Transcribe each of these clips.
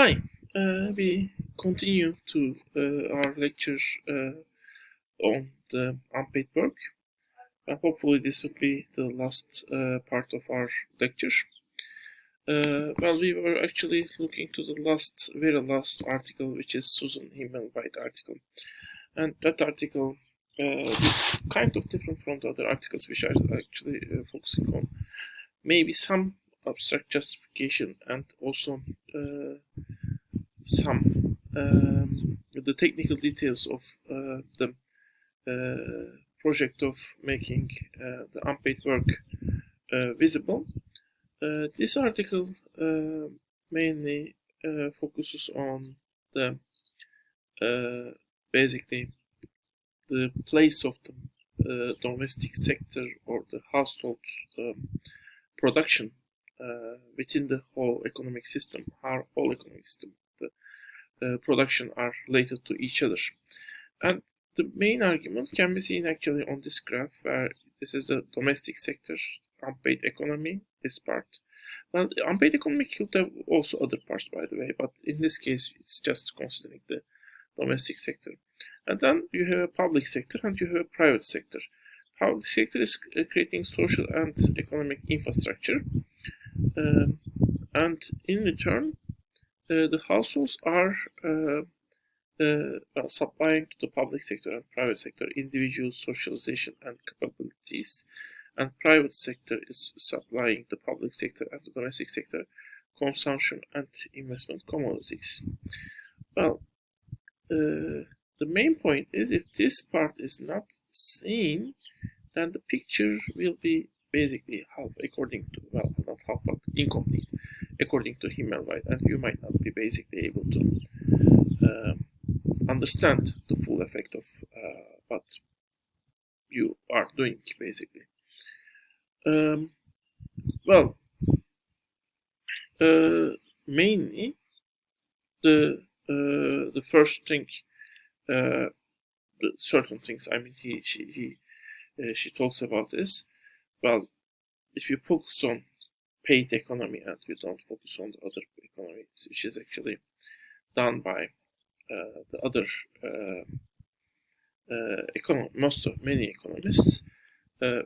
Hi, we continue to our lecture on the unpaid work. Hopefully, this would be the last part of our lecture. Well, we were actually looking to the very last article, which is Susan Himmelwhite article, and that article is kind of different from the other articles which are actually focusing on maybe some abstract justification and also some the technical details of the project of making the unpaid work visible. This article mainly focuses on the basically the place of the domestic sector or the household production within the whole economic system, our whole economic system. The production are related to each other. And the main argument can be seen actually on this graph, where this is the domestic sector, unpaid economy, this part. Well, the unpaid economy could have also other parts, by the way, but in this case, it's just considering the domestic sector. And then you have a public sector and you have a private sector. Public sector is creating social and economic infrastructure, and in return, the households are supplying to the public sector and private sector individual socialization and capabilities, and private sector is supplying the public sector and the domestic sector consumption and investment commodities. Well, the main point is if this part is not seen, then the picture will be basically half, according to, well, not half, but incomplete, according to Himmelwhite, and you might not be basically able to understand the full effect of what you are doing, basically. Well, mainly the first thing, the certain things. I mean, she talks about is, well, if you focus on paid economy and you don't focus on the other economy, which is actually done by the other many economists,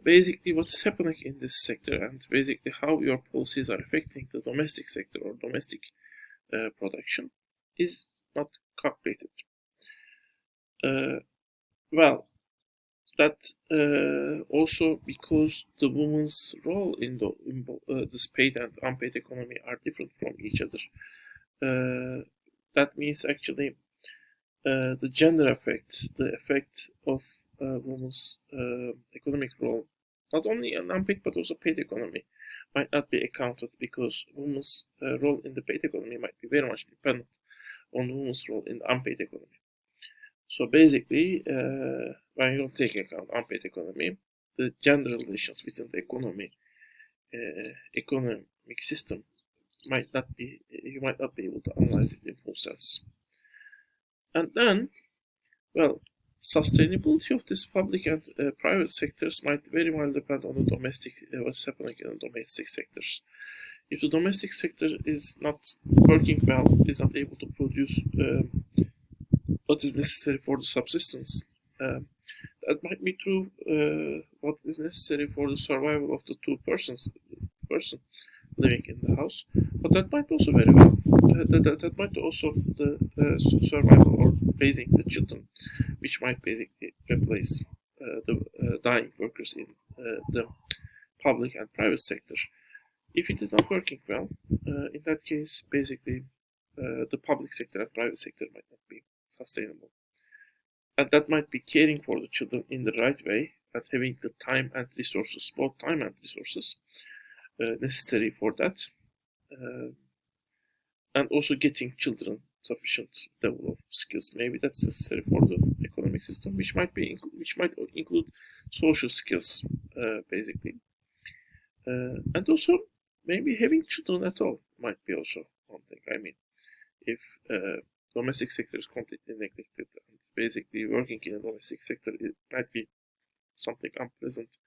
basically what's happening in this sector and basically how your policies are affecting the domestic sector or domestic production is not calculated. Well, that also because the woman's role in this paid and unpaid economy are different from each other. That means actually the gender effect, the effect of women's economic role, not only in unpaid but also paid economy, might not be accounted because women's role in the paid economy might be very much dependent on women's role in the unpaid economy. So basically, when you don't take account unpaid economy, the gender relations within the economic system might not be, you might not be able to analyze it in full sense. And then, well, sustainability of this public and private sectors might very well depend on the domestic, what's happening in the domestic sectors. If the domestic sector is not working well, is not able to produce what is necessary for the subsistence, that might be true. What is necessary for the survival of the person living in the house, but that might also very well that might also the survival or raising the children, which might basically replace the dying workers in the public and private sector. If it is not working well, in that case, basically the public sector and private sector might not be sustainable, and that might be caring for the children in the right way and having the time and resources, both time and resources, necessary for that, and also getting children sufficient level of skills. Maybe that's necessary for the economic system, which might include social skills, basically, and also maybe having children at all might be also one thing. I mean, if domestic sector is completely neglected and basically working in a domestic sector, it might be something unpleasant.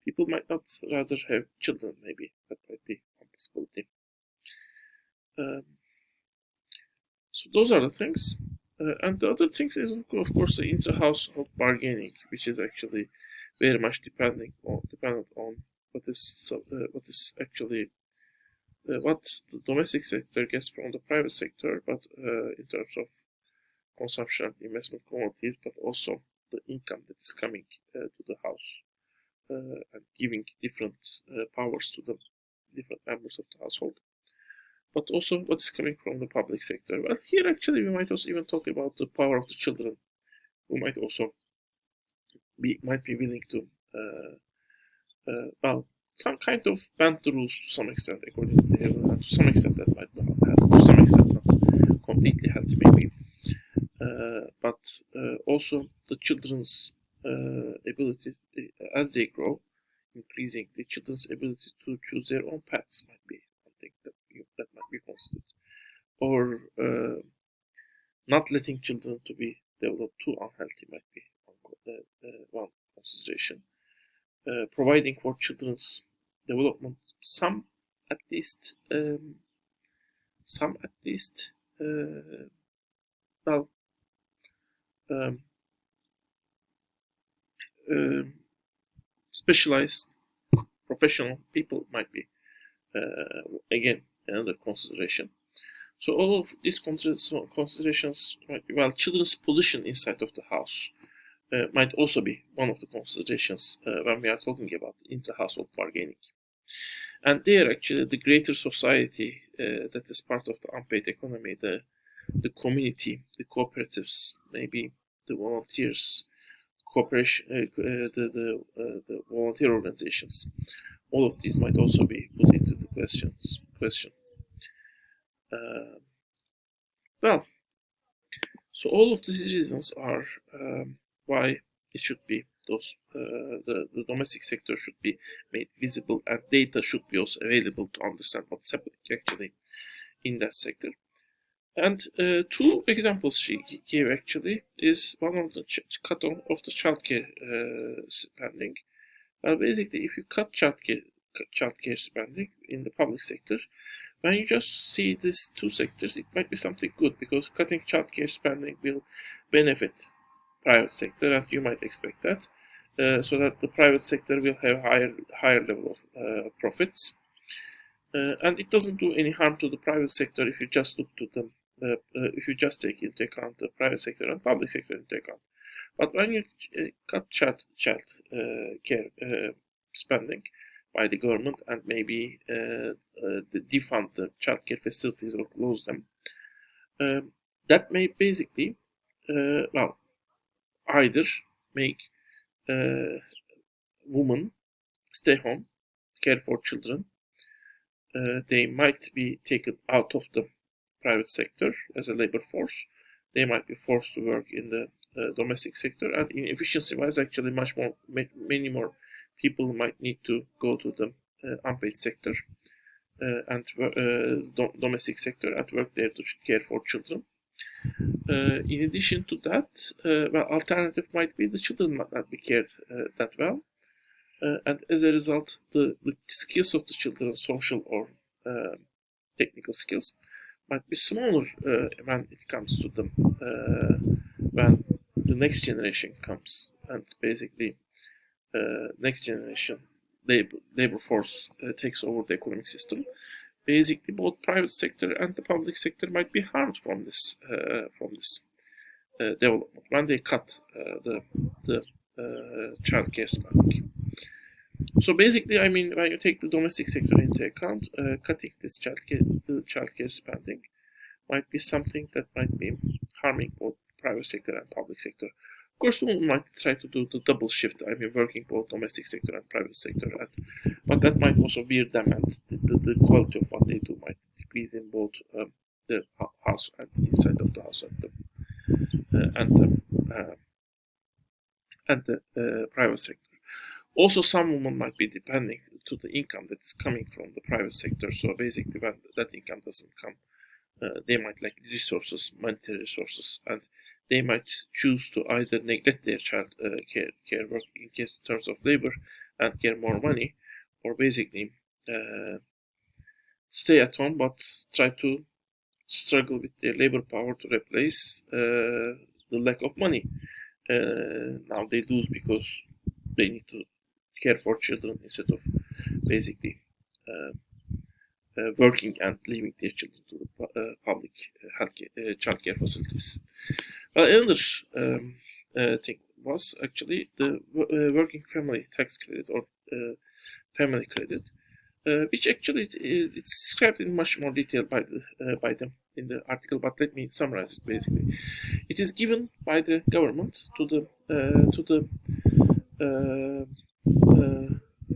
People might not rather have children, maybe. That might be one possibility. So those are the things. And the other things is, of course, the inter-household bargaining, which is actually very much dependent on what is actually what the domestic sector gets from the private sector, but in terms of consumption, investment commodities, but also the income that is coming to the house and giving different powers to the different members of the household. But also what's coming from the public sector. Well, here actually we might also even talk about the power of the children, who might also be willing to well, some kind of bend the rules to some extent, according to them, and to some extent that might be healthy, to some extent not completely healthy maybe, but also the children's ability as they grow, increasing the children's ability to choose their own paths might be something that might be considered, or not letting children to be developed too unhealthy might be one consideration. Providing for children's development some at least well um, specialized professional people might be again another consideration. So all of these considerations might be, well, children's position inside of the house might also be one of the considerations when we are talking about inter-household bargaining. And there, actually, the greater society that is part of the unpaid economy, the community, the cooperatives, maybe the volunteers, cooperation, the volunteer organizations, all of these might also be put into the question. Well, so all of these reasons are why it should be the domestic sector should be made visible, and data should be also available to understand what's happening actually in that sector. And two examples she gave actually is one of the cut of the childcare spending. Well, basically, if you cut childcare spending in the public sector, when you just see these two sectors, it might be something good, because cutting childcare spending will benefit private sector, and you might expect that, so that the private sector will have higher level of profits, and it doesn't do any harm to the private sector if you just look to them. If you just take into account the private sector and public sector into account. But when you cut child care spending by the government, and maybe defund the child care facilities or close them, that may basically, well, either make women stay home, care for children. They might be taken out of the private sector as a labor force. They might be forced to work in the domestic sector, and in efficiency-wise, actually, many more people might need to go to the unpaid sector and domestic sector and work there to care for children. In addition to that, well, alternative might be the children might not be cared that well, and as a result, the skills of the children, social or technical skills, might be smaller when it comes to them, when the next generation comes, and basically next generation labor force takes over the economic system. Basically, both private sector and the public sector might be harmed from this development when they cut the childcare spending. So basically, I mean, when you take the domestic sector into account, cutting this childcare spending might be something that might be harming both private sector and public sector. Of course, one might try to do the double shift, I mean, working both domestic sector and private sector, but that might also veer them, and the quality of what they do might decrease in both the house and inside of the house and the private sector. Also, some women might be depending to the income that is coming from the private sector. So basically, when that income doesn't come, they might lack resources, monetary resources, and they might choose to either neglect their child care work in terms of labor and get more money, or basically stay at home but try to struggle with their labor power to replace the lack of money. Now they lose because they need to care for children instead of basically working and leaving their children to the public healthcare, childcare facilities. Well, another thing was actually the working family tax credit or family credit, which actually it's described in much more detail by them in the article. But let me summarize it. Basically, it is given by the government to the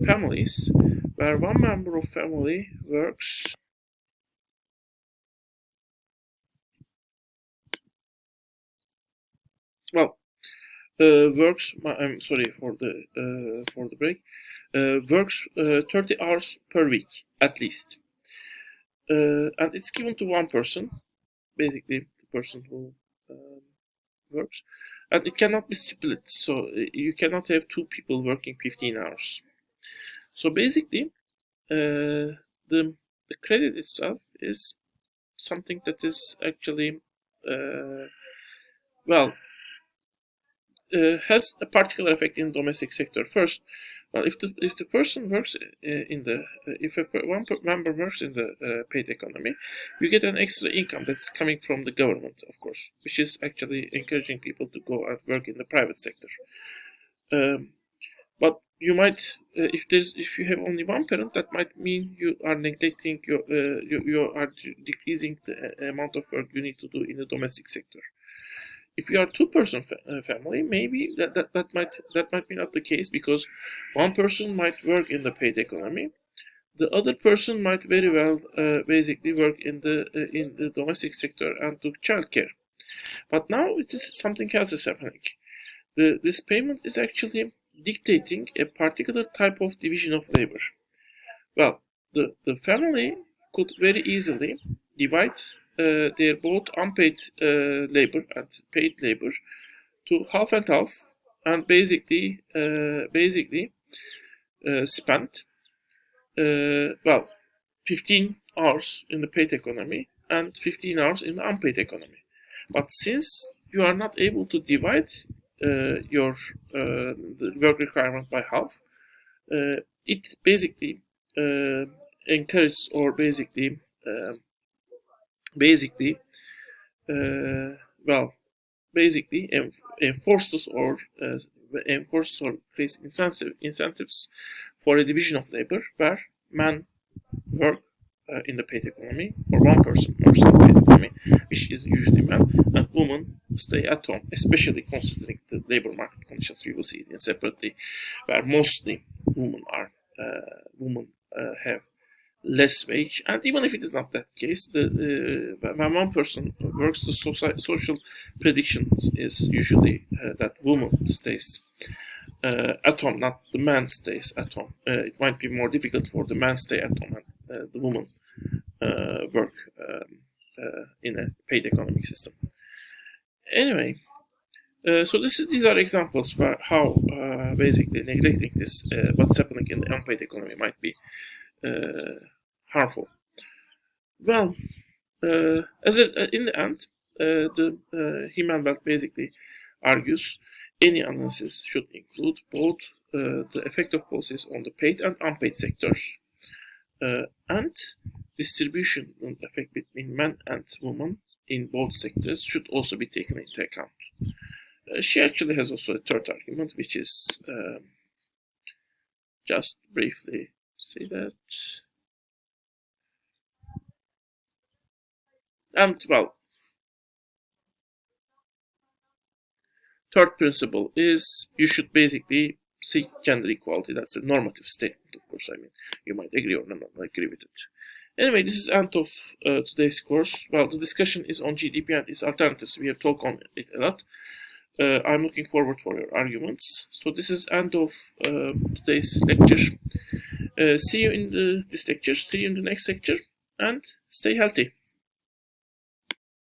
families where one member of family works. Well, works. I'm sorry for the break. Works 30 hours per week at least, and it's given to one person, basically the person who works, and it cannot be split. So you cannot have two people working 15 hours. So basically, the credit itself is something that is actually well has a particular effect in the domestic sector. First, well, if the person works in the if one member works in the paid economy, you get an extra income that's coming from the government, of course, which is actually encouraging people to go and work in the private sector. But you might, if you have only one parent, that might mean you are neglecting you are decreasing the amount of work you need to do in the domestic sector. If you are two-person family, maybe that might be not the case, because one person might work in the paid economy, the other person might very well basically work in the domestic sector and do childcare. But now it is something else is happening. This payment is actually dictating a particular type of division of labor. Well, the family could very easily divide their both unpaid labor and paid labor to half and half, and basically spend well 15 hours in the paid economy and 15 hours in the unpaid economy. But since you are not able to divide your the work requirement by half, it basically encourages or basically well basically enforces or creates incentives for a division of labor where men work in the paid economy, or one person works in the paid economy, which is usually men, and women stay at home, especially considering the labor market conditions. We will see it separately, where mostly women have less wage, and even if it is not that case, when one person works, the social prediction is usually that woman stays at home, not the man stays at home. It might be more difficult for the man stay at home and the woman work in a paid economic system. Anyway, so these are examples for how basically neglecting this what's happening in the unpaid economy might be harmful. Well, in the end, the human wealth basically argues any analysis should include both the effect of policies on the paid and unpaid sectors, and distribution effect between men and women in both sectors should also be taken into account. She actually has also a third argument, which is just briefly see that. And well, third principle is you should basically seek gender equality. That's a normative statement, of course. I mean, you might agree or not agree with it. Anyway, this is the end of today's course. Well, the discussion is on GDP and its alternatives. We have talked on it a lot. I'm looking forward for your arguments. So this is end of today's lecture. See you in this lecture. See you in the next lecture, and stay healthy.